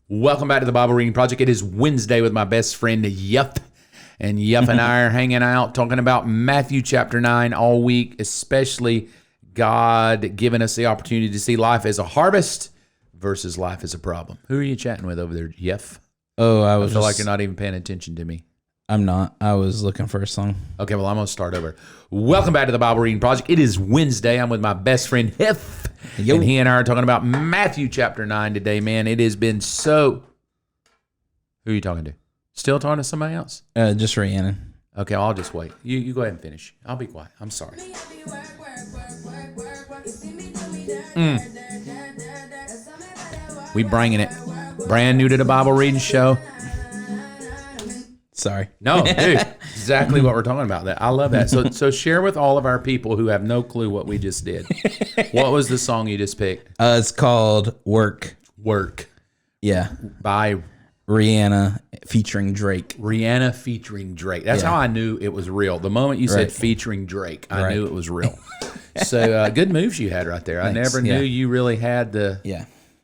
Welcome back to the Bible Reading Project. It is Wednesday with my best friend, Yup. And Yup and I are hanging out talking about Matthew chapter 9 all week, especially God giving us the opportunity to see life as a harvest versus life as a problem. Who are you chatting with over there, Yup? Oh, I feel like you're not even paying attention to me. I'm not. I was looking for a song. Okay, well, I'm going to start over. Welcome back to the Bible Reading Project. It is Wednesday. I'm with my best friend, Hef. And he and I are talking about Matthew chapter 9 today, man. It has been so... Who are you talking to? Still talking to somebody else? Just Rhiannon. Okay, I'll just wait. You go ahead and finish. I'll be quiet. I'm sorry. We bringing it. Brand new to the Bible Reading Show. Sorry. No, dude, exactly what we're talking about. That I love that. So share with all of our people who have no clue what we just did. What was the song you just picked? It's called Work. Work. Yeah. By Rihanna featuring Drake. Rihanna featuring Drake. That's how I knew it was real. The moment you said featuring Drake, I knew it was real. So good moves you had right there. Thanks. I never knew you really had the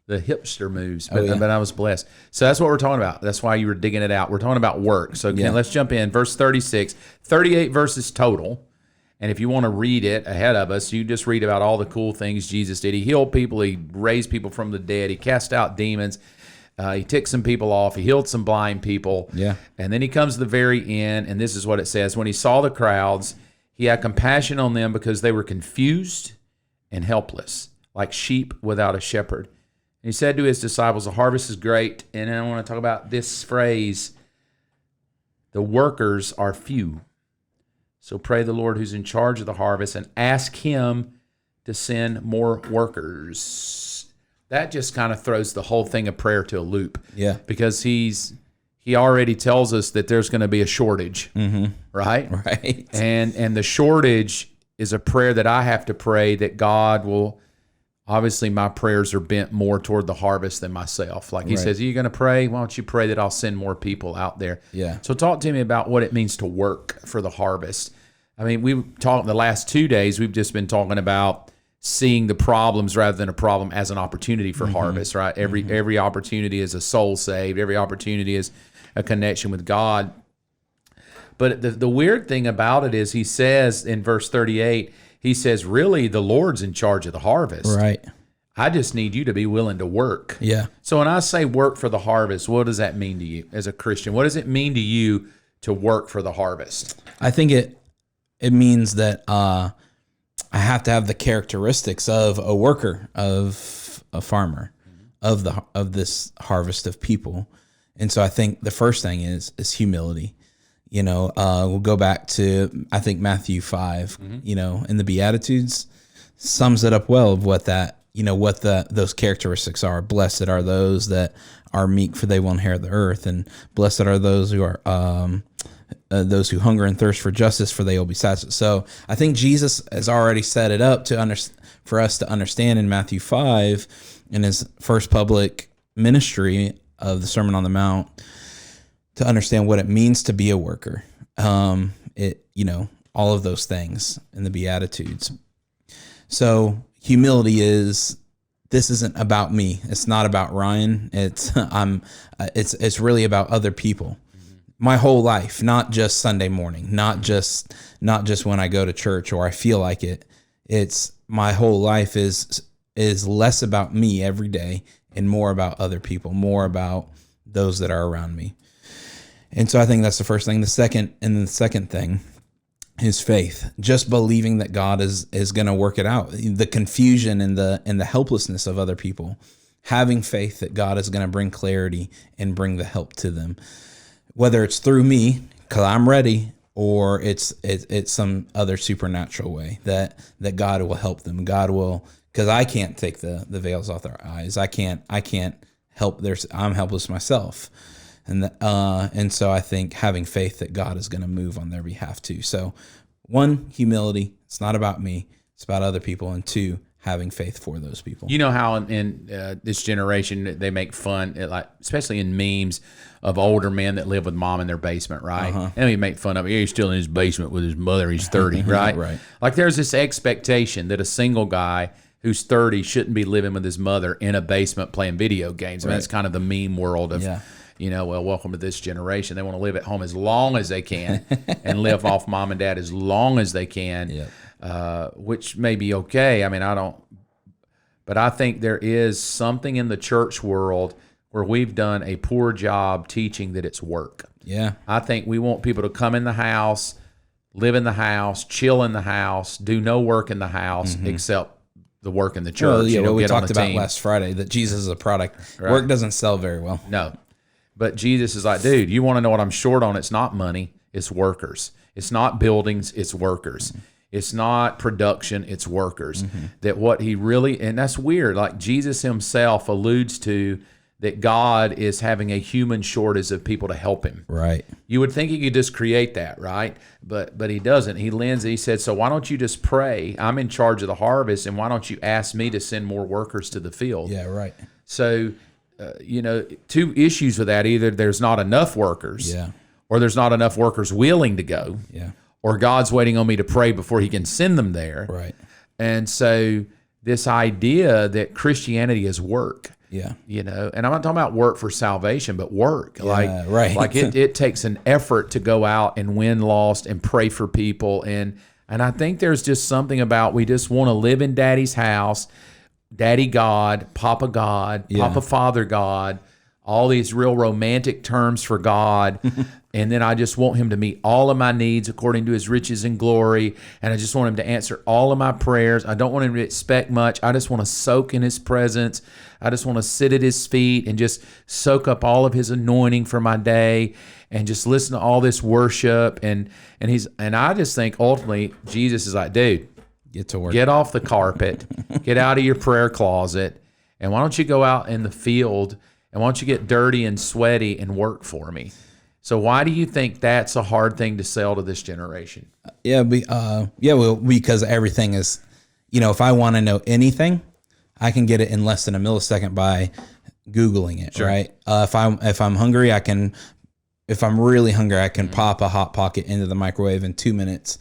hipster moves, but I was blessed. So that's what we're talking about. That's why you were digging it out. We're talking about work. So again, let's jump in. Verse 36, 38 verses total. And if you want to read it ahead of us, you just read about all the cool things Jesus did. He healed people. He raised people from the dead. He cast out demons. He ticked some people off. He healed some blind people. Yeah. And then he comes to the very end, and this is what it says. When he saw the crowds, he had compassion on them because they were confused and helpless, like sheep without a shepherd. And he said to his disciples, the harvest is great. And then I want to talk about this phrase, the workers are few. So pray the Lord who's in charge of the harvest and ask him to send more workers. That just kind of throws the whole thing of prayer to a loop. Yeah. Because he already tells us that there's going to be a shortage, right? Right. And the shortage is a prayer that I have to pray that God will... Obviously, my prayers are bent more toward the harvest than myself. Like he says, are you going to pray? Why don't you pray that I'll send more people out there? Yeah. So talk to me about what it means to work for the harvest. I mean, we've talked the last 2 days, we've just been talking about seeing the problems rather than a problem as an opportunity for harvest, right? Every opportunity is a soul saved. Every opportunity is a connection with God. But the weird thing about it is he says in verse 38, he says, really, the Lord's in charge of the harvest. Right. I just need you to be willing to work. Yeah. So when I say work for the harvest, what does that mean to you as a Christian? What does it mean to you to work for the harvest? I think it means that I have to have the characteristics of a worker, of a farmer, of this harvest of people. And so I think the first thing is humility. You know, we'll go back to, I think, Matthew 5, you know, in the Beatitudes sums it up well of what that, you know, what those characteristics are. Blessed are those that are meek, for they will inherit the earth. And blessed are those who are, those who hunger and thirst for justice, for they will be satisfied. So I think Jesus has already set it up for us to understand in Matthew 5, in his first public ministry of the Sermon on the Mount, to understand what it means to be a worker. You know, all of those things in the Beatitudes. So humility this isn't about me. It's not about Ryan. It's really about other people. My whole life, not just Sunday morning, not just when I go to church or I feel like it. It's my whole life is less about me every day and more about other people, more about those that are around me. And so I think that's the first thing. The second thing is faith. Just believing that God is going to work it out. The confusion and the helplessness of other people. Having faith that God is going to bring clarity and bring the help to them. Whether it's through me, because I'm ready, or it's some other supernatural way that God will help them. God will, because I can't take the veils off their eyes. I can't help. I'm helpless myself. And so I think having faith that God is going to move on their behalf too. So 1, humility. It's not about me. It's about other people. And 2, having faith for those people. You know how in this generation they make fun, like especially in memes, of older men that live with mom in their basement, right? And we make fun of him. He's still in his basement with his mother. He's 30, right? Right. Like there's this expectation that a single guy who's 30 shouldn't be living with his mother in a basement playing video games. I mean, that's kind of the meme world of, well, welcome to this generation. They want to live at home as long as they can and live off mom and dad as long as they can, which may be okay. I mean, but I think there is something in the church world where we've done a poor job teaching that it's work. Yeah. I think we want people to come in the house, live in the house, chill in the house, do no work in the house except the work in the church. Well, what we talked about last Friday, that Jesus is a product. Right. Work doesn't sell very well. No. But Jesus is like, dude, you want to know what I'm short on? It's not money, it's workers. It's not buildings, it's workers. It's not production, it's workers. That what he really, and that's weird, like Jesus himself alludes to that God is having a human shortage of people to help him. Right. You would think he could just create that, right? But he doesn't. He said, so why don't you just pray? I'm in charge of the harvest, and why don't you ask me to send more workers to the field? Yeah, right. So, two issues with that. Either there's not enough workers, or there's not enough workers willing to go, or God's waiting on me to pray before he can send them there. Right. And so this idea that Christianity is work. Yeah. And I'm not talking about work for salvation, but work. Yeah, right. Like it takes an effort to go out and win lost and pray for people. And I think there's just something about we just want to live in Daddy's house, Daddy God, Papa Father God, all these real romantic terms for God. And then I just want him to meet all of my needs according to his riches and glory. And I just want him to answer all of my prayers. I don't want him to expect much. I just want to soak in his presence. I just want to sit at his feet and just soak up all of his anointing for my day and just listen to all this worship. And I just think ultimately Jesus is like, dude, get to work. Get off the carpet, get out of your prayer closet, and why don't you go out in the field and why don't you get dirty and sweaty and work for me? So why do you think that's a hard thing to sell to this generation? Because everything is, if I want to know anything, I can get it in less than a millisecond by Googling it, right? If I'm hungry, if I'm really hungry, I can pop a Hot Pocket into the microwave in 2 minutes.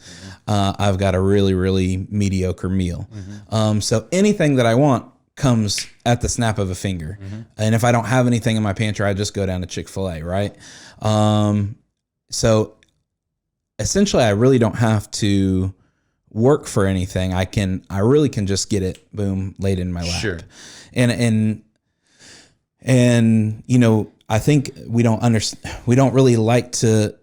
I've got a really, really mediocre meal. So anything that I want comes at the snap of a finger. And if I don't have anything in my pantry, I just go down to Chick-fil-A, right? So essentially I really don't have to work for anything. I really can just get it, boom, laid in my lap. Sure. And I think we don't really like to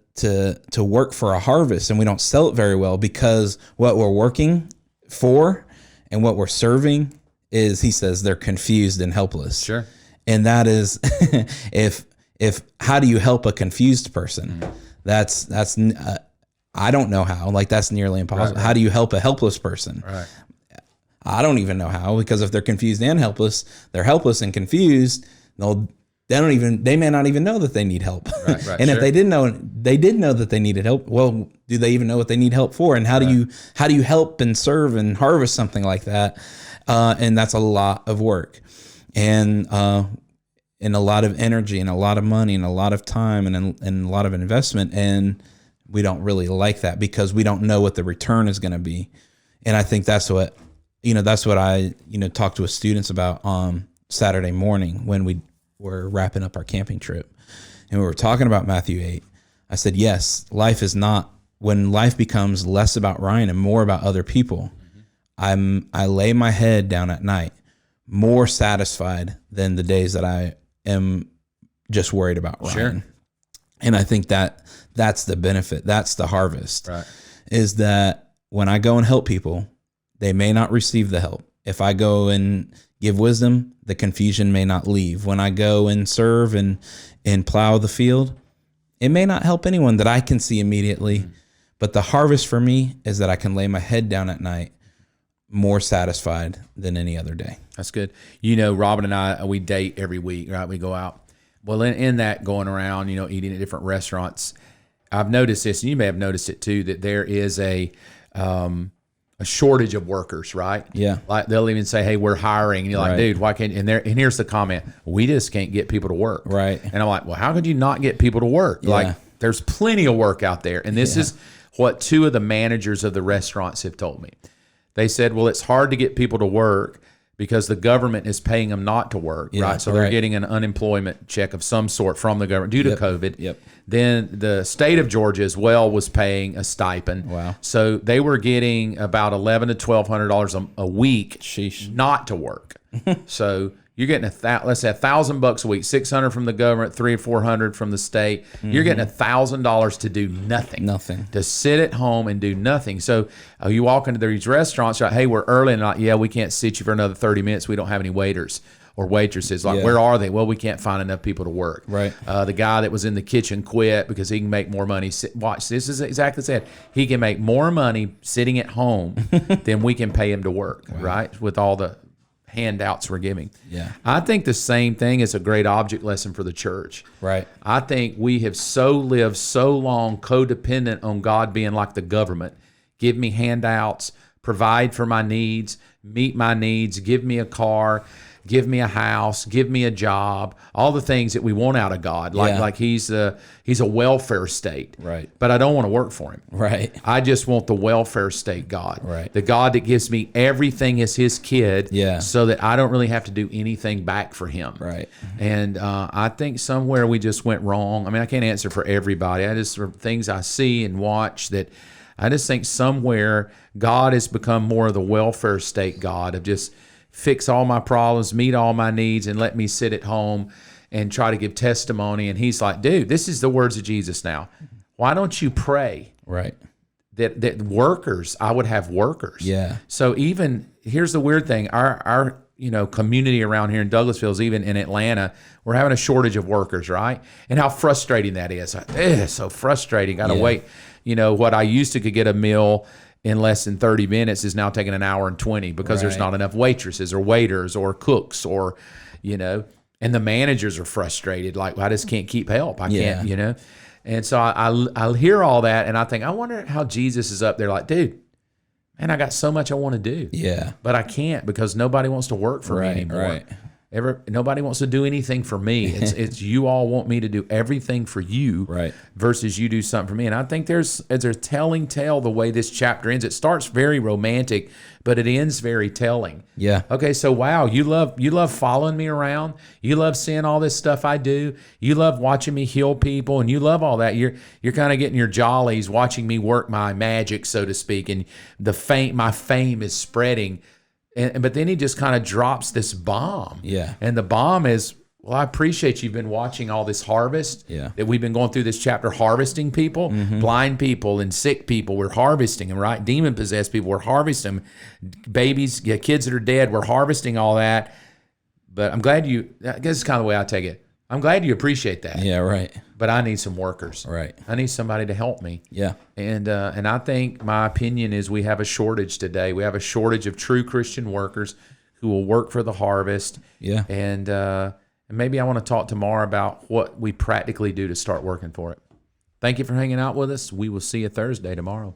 work for a harvest, and we don't sell it very well because what we're working for and what we're serving is, he says, they're confused and helpless. Sure. And that is, if how do you help a confused person? That's I don't know how. Like, that's nearly impossible. Right. How do you help a helpless person? Right. I don't even know how, because if they're confused and helpless, they're helpless and confused. They may not even know that they need help. Right, and if they did know that they needed help, well, do they even know what they need help for? And how do you help and serve and harvest something like that? And that's a lot of work, and a lot of energy, and a lot of money, and a lot of time, and a lot of investment. And we don't really like that because we don't know what the return is going to be. And I think that's what I talked to students about on Saturday morning when we were wrapping up our camping trip, and we were talking about Matthew 8. I said, yes, when life becomes less about Ryan and more about other people, I lay my head down at night more satisfied than the days that I am just worried about Ryan. Sure. And I think that's the benefit. That's the harvest. Right. Is that when I go and help people, they may not receive the help. If I go and give wisdom, the confusion may not leave. When I go and serve and plow the field, it may not help anyone that I can see immediately. But the harvest for me is that I can lay my head down at night more satisfied than any other day. That's good. Robin and I, we date every week, right? We go out. Well, in that, going around, eating at different restaurants, I've noticed this, and you may have noticed it too, that there is a shortage of workers, right? Yeah. Like, they'll even say, hey, we're hiring. And you're like, dude, why can't, and here's the comment, we just can't get people to work. Right. And I'm like, well, how could you not get people to work? Yeah. Like, there's plenty of work out there. And this is what two of the managers of the restaurants have told me. They said, well, it's hard to get people to work because the government is paying them not to work, right? So they're getting an unemployment check of some sort from the government due to COVID. Yep. Then the state of Georgia as well was paying a stipend. Wow. So they were getting about $1,100 to $1,200 a week not to work. So you're getting let's say $1,000 a week, $600 from the government, $300 or $400 from the state. You're getting $1,000 to do nothing, to sit at home and do nothing. So you walk into these restaurants, you're like, hey, we're early, and like, yeah, we can't sit you for another 30 minutes. We don't have any waiters or waitresses. Like, where are they? Well, we can't find enough people to work. Right. The guy that was in the kitchen quit because he can make more money. Watch, this is exactly said. He can make more money sitting at home than we can pay him to work, right? With all the handouts we're giving. Yeah. I think the same thing is a great object lesson for the church. Right. I think we have lived so long codependent on God being like the government. Give me handouts, provide for my needs, meet my needs, give me a car, give me a house, give me a job, all the things that we want out of God. Like he's a welfare state. Right. But I don't want to work for him. Right. I just want the welfare state God. Right. The God that gives me everything as his kid, Yeah. so that I don't really have to do anything back for him. Right. And I think somewhere we just went wrong. I mean, I can't answer for everybody. Things I see and watch that I just think somewhere God has become more of the welfare state God of just fix all my problems, meet all my needs, and let me sit at home and try to give testimony. And he's like, dude, this is the words of Jesus now. Why don't you pray Right. that workers, I would have workers. Yeah. So even, here's the weird thing, our community around here in Douglasville is even in Atlanta, we're having a shortage of workers, right? And how frustrating that is. It's so frustrating. Got to wait. What I used to could get a meal in less than 30 minutes is now taking an hour and 20 because there's not enough waitresses or waiters or cooks or, and the managers are frustrated. Like, I just can't keep help. I can't, And so I hear all that and I think, I wonder how Jesus is up there like, dude, man, I got so much I want to do. Yeah. But I can't because nobody wants to work for me anymore. Right. Nobody wants to do anything for me. It's you all want me to do everything for you, right? Versus you do something for me. And I think there's a telling tale the way this chapter ends. It starts very romantic, but it ends very telling. Yeah. Okay, so wow, you love following me around. You love seeing all this stuff I do. You love watching me heal people, and you love all that. You're kind of getting your jollies watching me work my magic, so to speak, and my fame is spreading. But then he just kind of drops this bomb. Yeah. And the bomb is, well, I appreciate you've been watching all this harvest. Yeah. That we've been going through this chapter, harvesting people, blind people and sick people. We're harvesting them, right? Demon-possessed people, we're harvesting them. Babies, kids that are dead, we're harvesting all that. But I'm glad I guess it's kind of the way I take it. I'm glad you appreciate that. Yeah, right. But I need some workers. Right. I need somebody to help me. Yeah. And I think my opinion is we have a shortage today. We have a shortage of true Christian workers who will work for the harvest. Yeah. And maybe I want to talk tomorrow about what we practically do to start working for it. Thank you for hanging out with us. We will see you Thursday tomorrow.